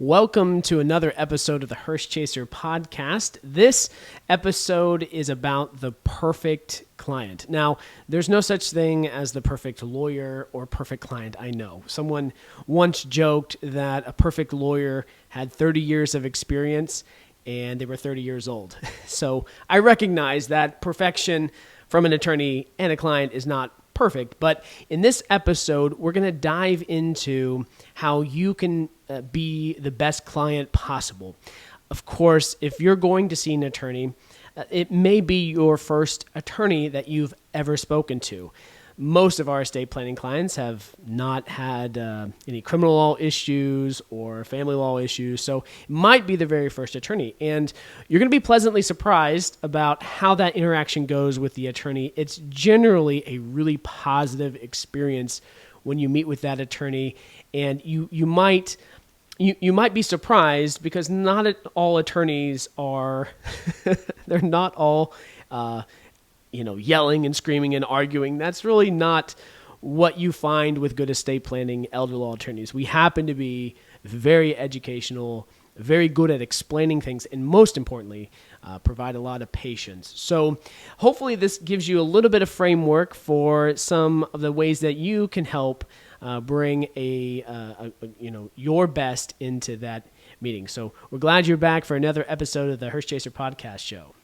Welcome to another episode of the Hearse Chaser podcast. This episode is about the perfect client. Now, there's no such thing as the perfect lawyer or perfect client, I know. Someone once joked that a perfect lawyer had 30 years of experience and they were 30 years old. So I recognize that perfection from an attorney and a client is not perfect, but in this episode, we're going to dive into how you can be the best client possible. Of course, if you're going to see an attorney, it may be your first attorney that you've ever spoken to. Most of our estate planning clients have not had any criminal law issues or family law issues, so it might be the very first attorney. And you're going to be pleasantly surprised about how that interaction goes with the attorney. It's generally a really positive experience when you meet with that attorney, and you might be surprised because not all attorneys are, they're not all yelling and screaming and arguing. That's really not what you find with good estate planning elder law attorneys. We happen to be very educational, very good at explaining things, and most importantly, provide a lot of patience. So hopefully this gives you a little bit of framework for some of the ways that you can help bring your best into that meeting. So we're glad you're back for another episode of the Hearse Chaser podcast show.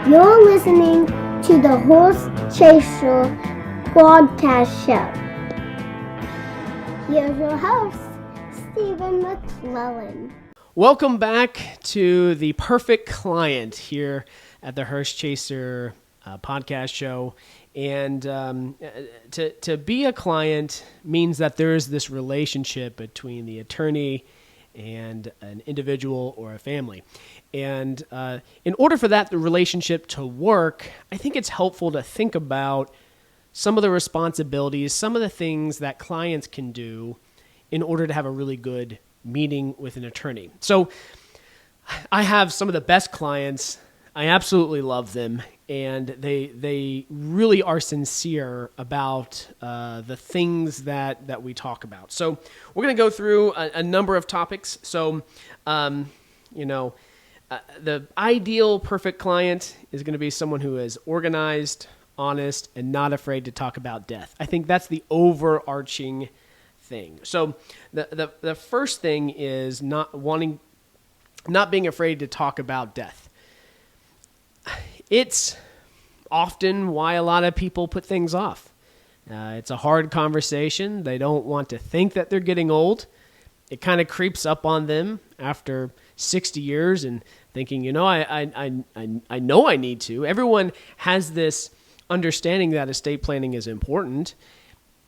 You're listening to the Hearse Chaser podcast show. Here's your host, Stephen McClellan. Welcome back to the perfect client here at the Hearse Chaser podcast show. And to be a client means that there is this relationship between the attorney and an individual or a family. And in order for that relationship to work, I think it's helpful to think about some of the responsibilities, some of the things that clients can do in order to have a really good meeting with an attorney. So I have some of the best clients. I absolutely love them, and they really are sincere about the things that we talk about. So we're going to go through a number of topics. So, the ideal perfect client is going to be someone who is organized, honest, and not afraid to talk about death. I think that's the overarching thing. So the first thing is not being afraid to talk about death. It's often why a lot of people put things off. It's a hard conversation. They don't want to think that they're getting old. It kind of creeps up on them after 60 years and thinking, I know I need to. Everyone has this understanding that estate planning is important,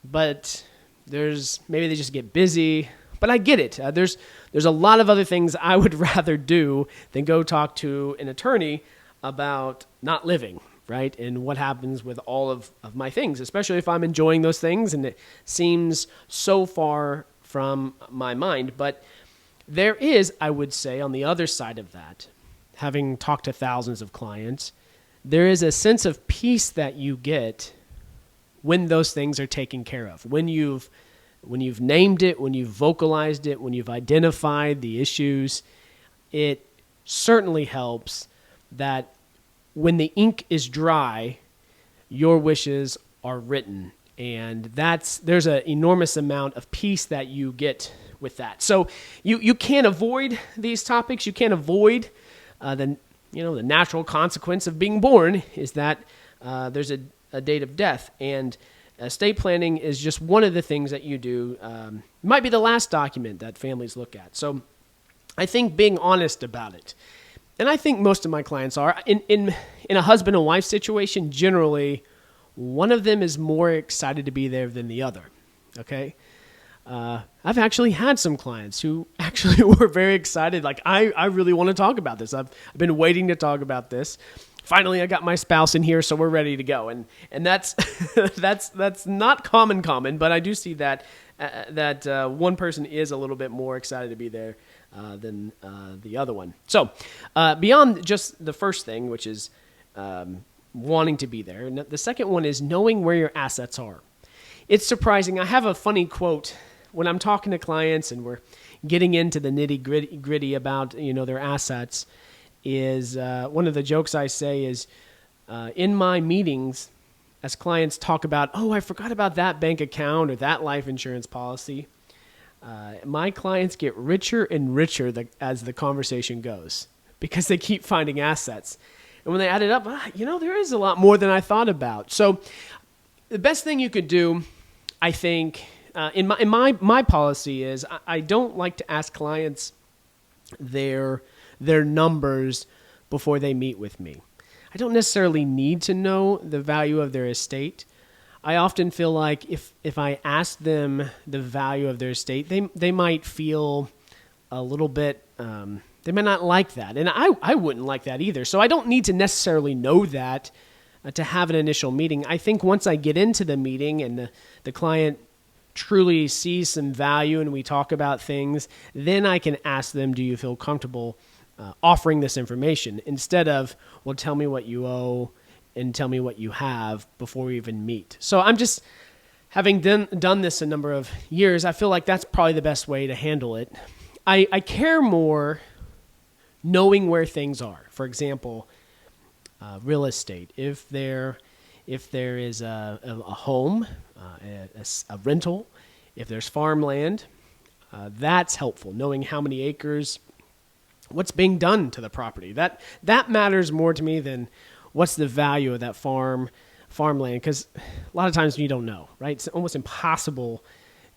but maybe they just get busy. But I get it. There's a lot of other things I would rather do than go talk to an attorney about not living, right? And what happens with all of my things, especially if I'm enjoying those things and it seems so far from my mind. But there is, I would say, on the other side of that, having talked to thousands of clients, there is a sense of peace that you get when those things are taken care of. When you've named it, when you've vocalized it, when you've identified the issues, it certainly helps that when the ink is dry, your wishes are written. And there's an enormous amount of peace that you get with that. So you can't avoid these topics. You can't avoid the natural consequence of being born is that there's a date of death. And estate planning is just one of the things that you do. It might be the last document that families look at. So I think being honest about it. And I think most of my clients are. In a husband and wife situation, generally, one of them is more excited to be there than the other, okay? I've actually had some clients who actually were very excited. Like, I really want to talk about this. I've been waiting to talk about this. Finally, I got my spouse in here, so we're ready to go. And that's that's not common, but I do see that one person is a little bit more excited to be there than the other one. So beyond just the first thing, which is wanting to be there, and the second one is knowing where your assets are. It's surprising. I have a funny quote when I'm talking to clients and we're getting into the nitty gritty about their assets. Is one of the jokes I say is in my meetings, as clients talk about, oh, I forgot about that bank account or that life insurance policy. My clients get richer and richer as the conversation goes because they keep finding assets. And when they add it up, there is a lot more than I thought about. So the best thing you could do, I think, in my policy is I don't like to ask clients their numbers before they meet with me. I don't necessarily need to know the value of their estate. I often feel like if I ask them the value of their estate, they might feel a little bit, they might not like that. And I wouldn't like that either. So I don't need to necessarily know that to have an initial meeting. I think once I get into the meeting and the client truly sees some value and we talk about things, then I can ask them, do you feel comfortable offering this information instead of, well, tell me what you owe and tell me what you have before we even meet. So I'm just, having done this a number of years, I feel like that's probably the best way to handle it. I care more knowing where things are. For example, real estate. If there is a home, a rental, if there's farmland, that's helpful. Knowing how many acres, what's being done to the property. That matters more to me than what's the value of that farmland, because a lot of times you don't know, right? It's almost impossible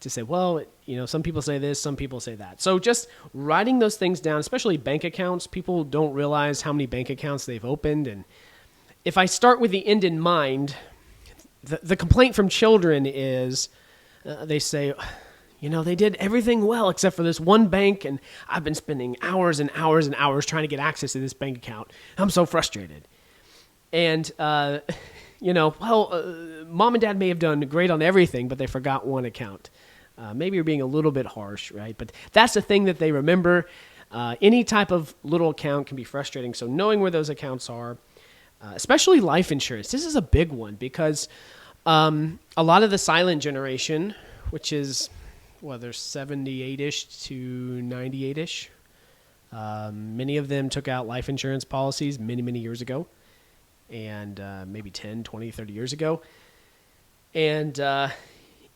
to say, well, some people say this, some people say that. So just writing those things down, especially bank accounts, people don't realize how many bank accounts they've opened. And if I start with the end in mind, the complaint from children is they say, they did everything well except for this one bank, and I've been spending hours and hours and hours trying to get access to this bank account. I'm so frustrated. And, mom and dad may have done great on everything, but they forgot one account. Maybe you're being a little bit harsh, right? But that's the thing that they remember. Any type of little account can be frustrating. So knowing where those accounts are, especially life insurance, this is a big one because a lot of the silent generation, which is, they're 78-ish to 98-ish. Many of them took out life insurance policies many, many years ago. And maybe 10, 20, 30 years ago. And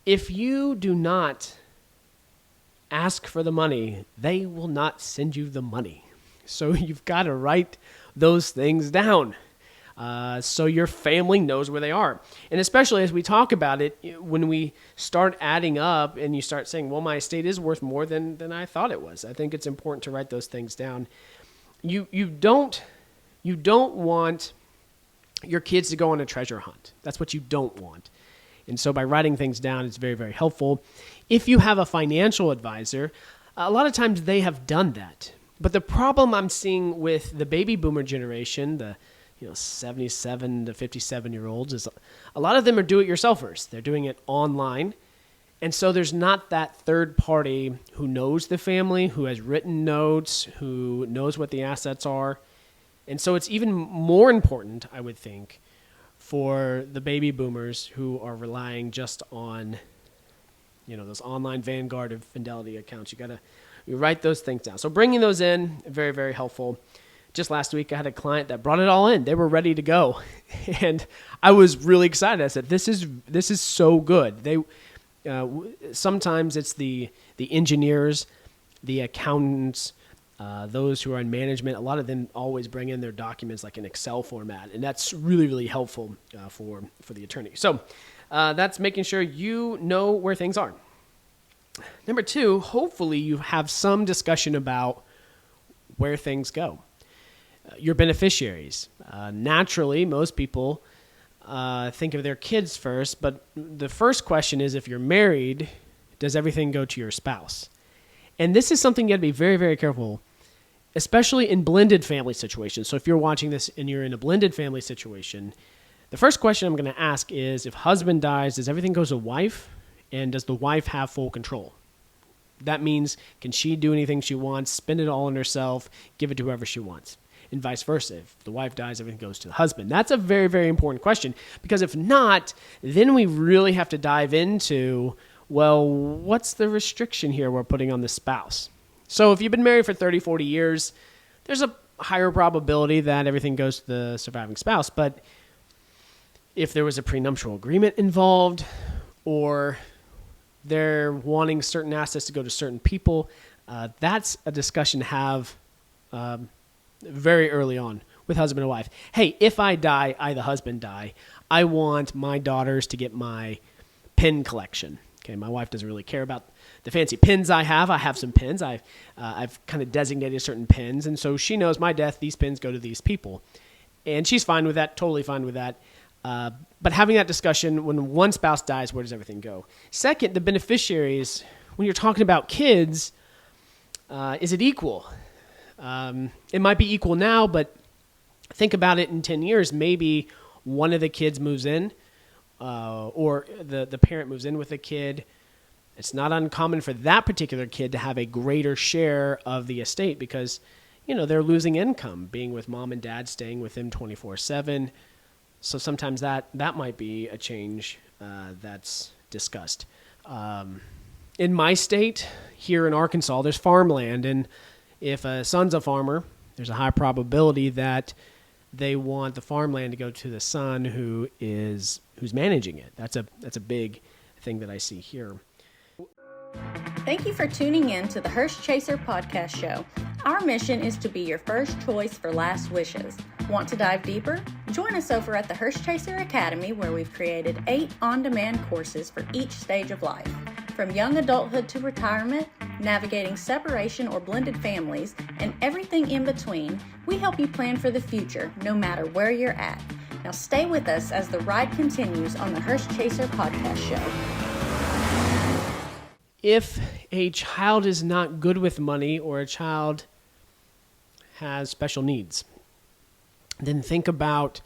if you do not ask for the money, they will not send you the money. So you've got to write those things down so your family knows where they are. And especially as we talk about it, when we start adding up and you start saying, well, my estate is worth more than I thought it was. I think it's important to write those things down. You don't want your kids to go on a treasure hunt. That's what you don't want. And so by writing things down, it's very, very helpful. If you have a financial advisor, a lot of times they have done that. But the problem I'm seeing with the baby boomer generation, the 77 to 57-year-olds, is a lot of them are do-it-yourselfers. They're doing it online. And so there's not that third party who knows the family, who has written notes, who knows what the assets are. And so it's even more important, I would think, for the baby boomers who are relying just on, those online Vanguard and Fidelity accounts. You write those things down. So bringing those in, very, very helpful. Just last week, I had a client that brought it all in. They were ready to go. And I was really excited. I said, this is so good. Sometimes it's the engineers, the accountants, those who are in management. A lot of them always bring in their documents like an Excel format, and that's really, really helpful for the attorney. So that's making sure you know where things are. Number 2, hopefully you have some discussion about where things go. Your beneficiaries. Naturally, most people think of their kids first, but the first question is, if you're married, does everything go to your spouse? And this is something you have to be very, very careful, especially in blended family situations. So if you're watching this and you're in a blended family situation, the first question I'm going to ask is, if husband dies, does everything go to wife? And does the wife have full control? That means, can she do anything she wants, spend it all on herself, give it to whoever she wants? And vice versa. If the wife dies, everything goes to the husband. That's a very, very important question, because if not, then we really have to dive into, well, what's the restriction here we're putting on the spouse? So if you've been married for 30, 40 years, there's a higher probability that everything goes to the surviving spouse. But if there was a prenuptial agreement involved, or they're wanting certain assets to go to certain people, that's a discussion to have very early on with husband and wife. Hey, if I die, I, the husband, die, I want my daughters to get my pen collection. Okay, my wife doesn't really care about the fancy pins I have. I have some pins. I've kind of designated certain pins, and so she knows my death, these pins go to these people. And she's fine with that, totally fine with that. But having that discussion, when one spouse dies, where does everything go? Second, the beneficiaries, when you're talking about kids, is it equal? It might be equal now, but think about it in 10 years. Maybe one of the kids moves in, or the parent moves in with a kid. It's not uncommon for that particular kid to have a greater share of the estate because, they're losing income, being with mom and dad, staying with them 24/7. So sometimes that might be a change that's discussed. In my state, here in Arkansas, there's farmland, and if a son's a farmer, there's a high probability that they want the farmland to go to the son who's managing it. That's a big thing that I see here. Thank you for tuning in to the Hearse Chaser podcast show. Our mission is to be your first choice for last wishes. Want to dive deeper? Join us over at the Hearse Chaser Academy, where we've created 8 on-demand courses for each stage of life. From young adulthood to retirement, navigating separation or blended families, and everything in between, we help you plan for the future, no matter where you're at. Now stay with us as the ride continues on the Hearse Chaser podcast show. If a child is not good with money, or a child has special needs, then think about,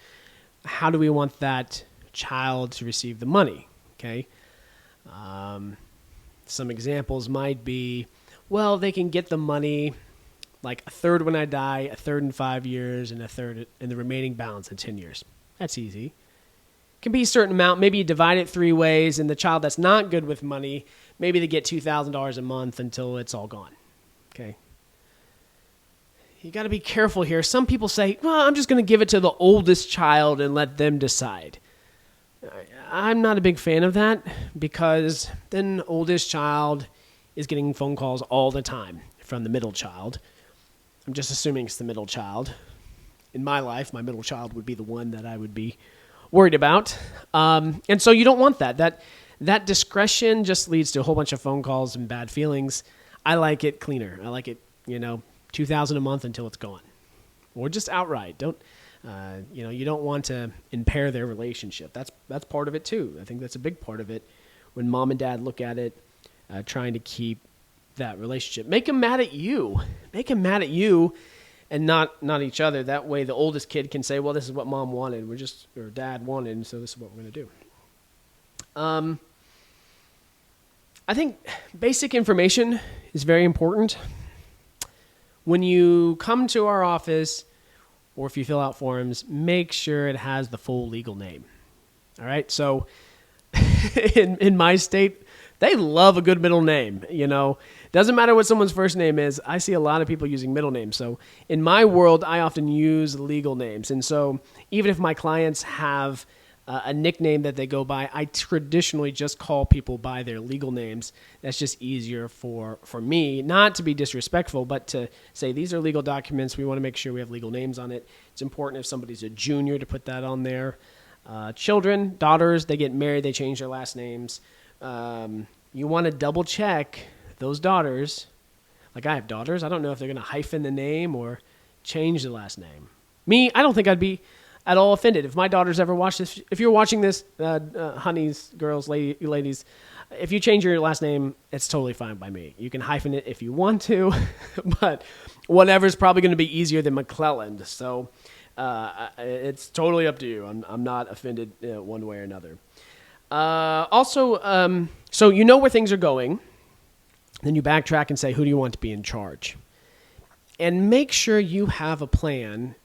how do we want that child to receive the money? Okay. Some examples might be, well, they can get the money like a third when I die, a third in 5 years, and a third in the remaining balance in 10 years. That's easy. It can be a certain amount. Maybe you divide it 3 ways, and the child that's not good with money, maybe they get $2,000 a month until it's all gone. Okay. You got to be careful here. Some people say, well, I'm just going to give it to the oldest child and let them decide. I'm not a big fan of that, because then the oldest child is getting phone calls all the time from the middle child. I'm just assuming it's the middle child. In my life, my middle child would be the one that I would be worried about. And so you don't want that. That discretion just leads to a whole bunch of phone calls and bad feelings. I like it cleaner. I like it, $2,000 a month until it's gone, or just outright. You don't want to impair their relationship. That's part of it too. I think that's a big part of it when mom and dad look at it, trying to keep that relationship. Make them mad at you. Make them mad at you and not each other. That way the oldest kid can say, well, this is what mom wanted. Or dad wanted, and so this is what we're going to do. I think basic information is very important. When you come to our office, or if you fill out forms, make sure it has the full legal name. All right? So in my state, they love a good middle name. Doesn't matter what someone's first name is. I see a lot of people using middle names. So in my world, I often use legal names. And so even if my clients have a nickname that they go by, I traditionally just call people by their legal names. That's just easier for me, not to be disrespectful, but to say these are legal documents. We want to make sure we have legal names on it. It's important if somebody's a junior to put that on there. Children, daughters, they get married, they change their last names. You want to double check those daughters. Like, I have daughters. I don't know if they're going to hyphen the name or change the last name. Me, I don't think I'd be at all offended. If my daughters ever watch this, if you're watching this, honeys, girls, ladies, if you change your last name, it's totally fine by me. You can hyphen it if you want to, but whatever's probably going to be easier than McClelland. So it's totally up to you. I'm not offended one way or another. So you know where things are going. Then you backtrack and say, who do you want to be in charge? And make sure you have a plan,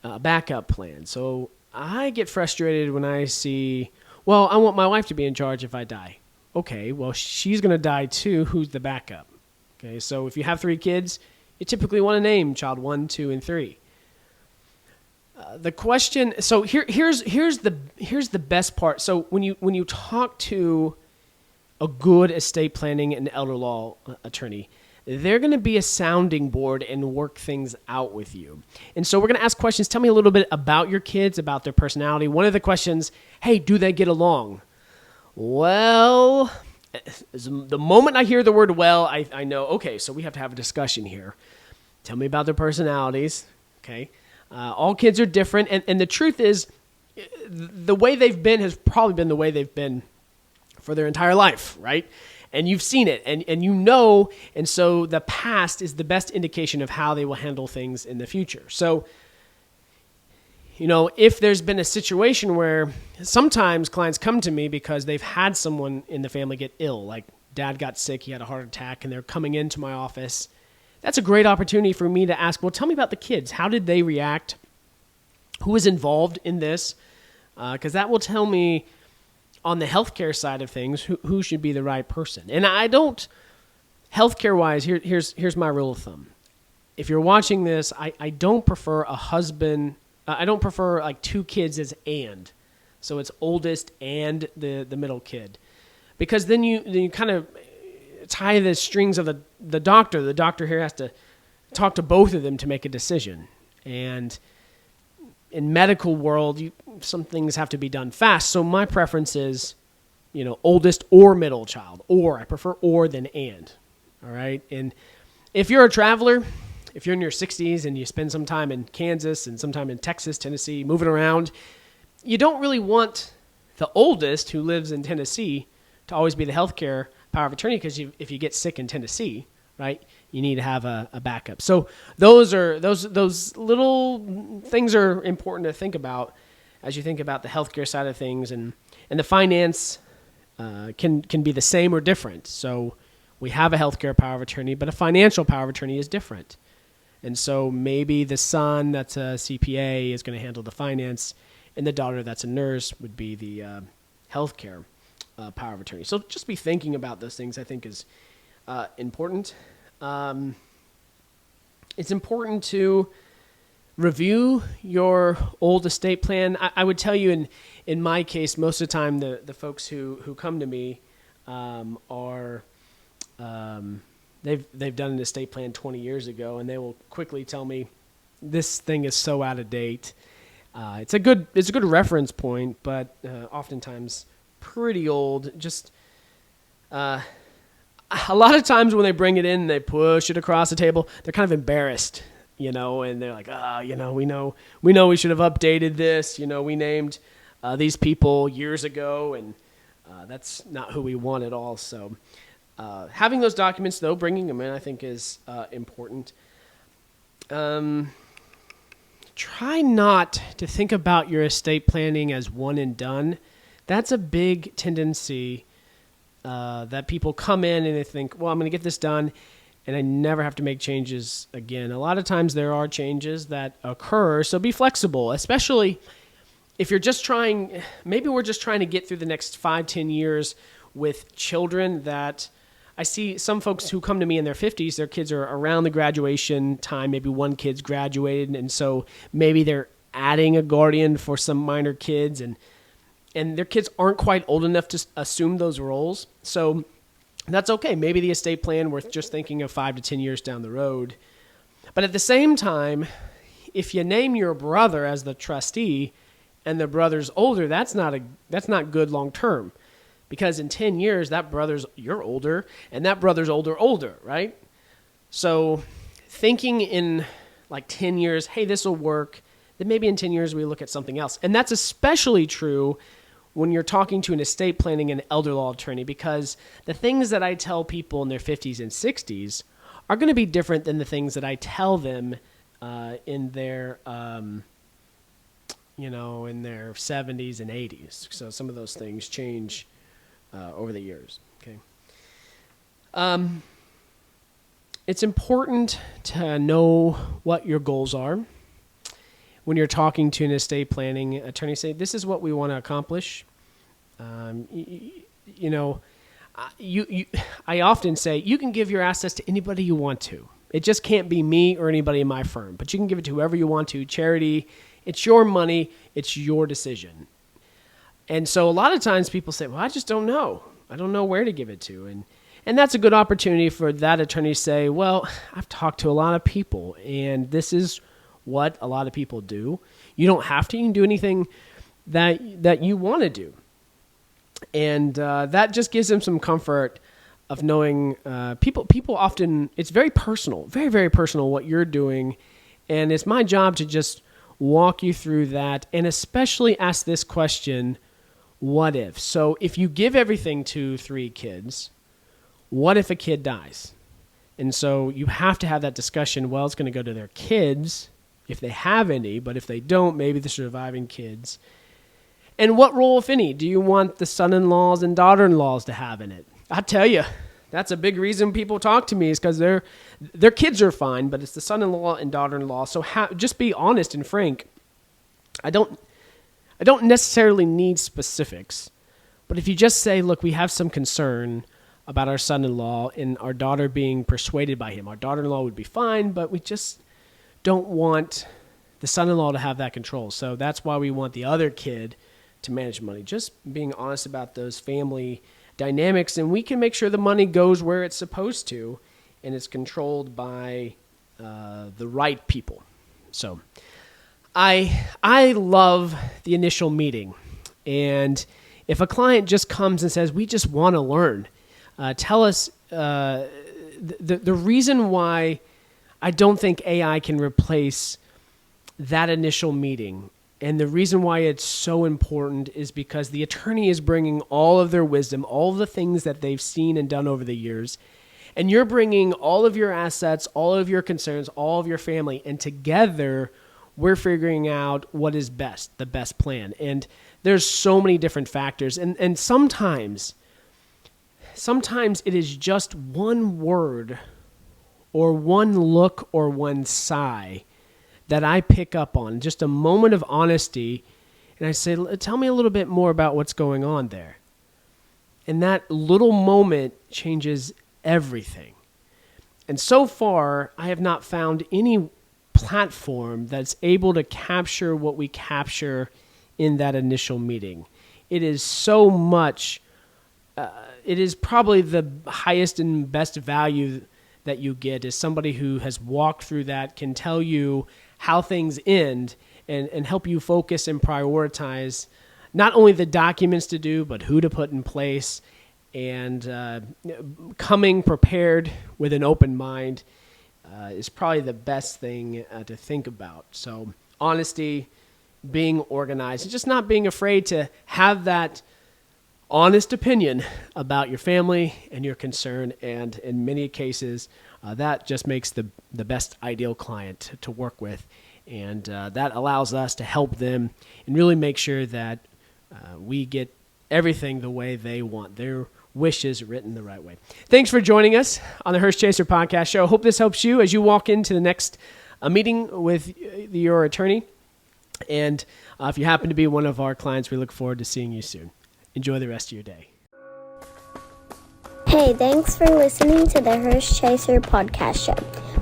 a backup plan. So I get frustrated when I see, well, I want my wife to be in charge if I die. Okay, well, she's going to die too. Who's the backup? Okay, so if you have 3 kids, you typically want to name child 1, 2, and 3. The question, so here's the best part. So when you talk to a good estate planning and elder law attorney, they're going to be a sounding board and work things out with you. And so we're going to ask questions. Tell me a little bit about your kids, about their personality. One of the questions, hey, do they get along? Well, the moment I hear the word well, I know, okay, so we have to have a discussion here. Tell me about their personalities, okay? All kids are different, and the truth is, the way they've been has probably been the way they've been for their entire life, right? And you've seen it, and you know, and so the past is the best indication of how they will handle things in the future. So, you know, if there's been a situation where sometimes clients come to me because they've had someone in the family get ill, like dad got sick, he had a heart attack, and they're coming into my office, that's a great opportunity for me to ask, well, tell me about the kids. How did they react? Who is involved in this? Because that will tell me on the healthcare side of things who should be the right person. And I don't, healthcare-wise, here's my rule of thumb. If you're watching this, I don't prefer a husband. I don't prefer like 2 kids as and. So it's oldest and the middle kid. Because then you kind of tie the strings of the doctor. The doctor here has to talk to both of them to make a decision. And in medical world, some things have to be done fast. So my preference is, you know, oldest or middle child. Or I prefer or than and. All right. And if you're a traveler, if you're in your 60s and you spend some time in Kansas and some time in Texas, Tennessee, moving around, you don't really want the oldest who lives in Tennessee to always be the healthcare power of attorney, because if you get sick in Tennessee, right, you need to have a backup. So those little things are important to think about as you think about the healthcare side of things, and the finance can be the same or different. So we have a healthcare power of attorney, but a financial power of attorney is different. And so maybe the son that's a CPA is going to handle the finance, and the daughter that's a nurse would be the healthcare power of attorney. So just be thinking about those things, I think, is important. It's important to review your old estate plan. I would tell you in my case, most of the time, the folks who come to me are they've done an estate plan 20 years ago, and they will quickly tell me this thing is so out of date. It's a good reference point, but oftentimes pretty old. Just a lot of times when they bring it in and they push it across the table, they're kind of embarrassed, you know, and they're like, we know we should have updated this. You know, we named these people years ago, and that's not who we want at all. So having those documents, though, bringing them in, I think is important. Try not to think about your estate planning as one and done. That's a big tendency that people come in and they think, well, I'm going to get this done, and I never have to make changes again. A lot of times there are changes that occur, so be flexible, especially if you're just trying, maybe we're just trying to get through the next 5-10 years with children that I see some folks who come to me in their 50s, their kids are around the graduation time, maybe one kid's graduated, and so maybe they're adding a guardian for some minor kids, and their kids aren't quite old enough to assume those roles. So that's okay. Maybe the estate plan, we're just thinking of 5 to 10 years down the road. But at the same time, if you name your brother as the trustee and the brother's older, that's not good long term. Because in 10 years, you're older, and that brother's older, right? So thinking in like 10 years, hey, this will work, then maybe in 10 years we look at something else. And that's especially true when you're talking to an estate planning and elder law attorney, because the things that I tell people in their 50s and 60s are going to be different than the things that I tell them in their in their 70s and 80s. So some of those things change over the years. Okay. it's important to know what your goals are. When you're talking to an estate planning attorney, say, this is what we want to accomplish. I often say, you can give your assets to anybody you want to. It just can't be me or anybody in my firm, but you can give it to whoever you want to. Charity, it's your money, it's your decision. And so a lot of times people say, well, I just don't know. I don't know where to give it to. And that's a good opportunity for that attorney to say, well, I've talked to a lot of people, and this is what a lot of people do. You don't have to. You can do anything that you want to do. And that just gives them some comfort of knowing people often, it's very personal, very, very personal what you're doing. And it's my job to just walk you through that and especially ask this question, what if? So if you give everything to 3 kids, what if a kid dies? And so you have to have that discussion. Well, it's going to go to their kids if they have any, but if they don't, maybe the surviving kids. And what role, if any, do you want the son-in-laws and daughter-in-laws to have in it? I tell you, that's a big reason people talk to me is because their kids are fine, but it's the son-in-law and daughter-in-law. So just be honest and frank. I don't necessarily need specifics, but if you just say, look, we have some concern about our son-in-law and our daughter being persuaded by him. Our daughter-in-law would be fine, but we just don't want the son-in-law to have that control. So that's why we want the other kid to manage money. Just being honest about those family dynamics, and we can make sure the money goes where it's supposed to, and it's controlled by the right people. So I love the initial meeting, and if a client just comes and says, we just want to learn, tell us the reason why I don't think AI can replace that initial meeting. And the reason why it's so important is because the attorney is bringing all of their wisdom, all of the things that they've seen and done over the years, and you're bringing all of your assets, all of your concerns, all of your family, and together we're figuring out what is best, the best plan. And there's so many different factors, and sometimes it is just one word or one look or one sigh that I pick up on, just a moment of honesty, and I say, tell me a little bit more about what's going on there. And that little moment changes everything. And so far, I have not found any platform that's able to capture what we capture in that initial meeting. It is so much, it is probably the highest and best value that you get is somebody who has walked through that, can tell you how things end and help you focus and prioritize not only the documents to do, but who to put in place, and coming prepared with an open mind is probably the best thing to think about. So honesty, being organized, and just not being afraid to have that honest opinion about your family and your concern, and in many cases, that just makes the best ideal client to work with, and that allows us to help them and really make sure that we get everything the way they want, their wishes written the right way. Thanks for joining us on the Hearse Chaser podcast show. Hope this helps you as you walk into the next meeting with your attorney, and if you happen to be one of our clients, we look forward to seeing you soon. Enjoy the rest of your day. Hey, thanks for listening to the Hearse Chaser podcast show.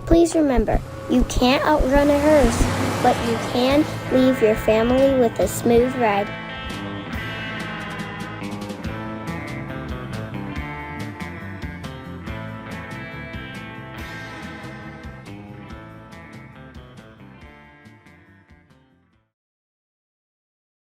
Please remember, you can't outrun a hearse, but you can leave your family with a smooth ride.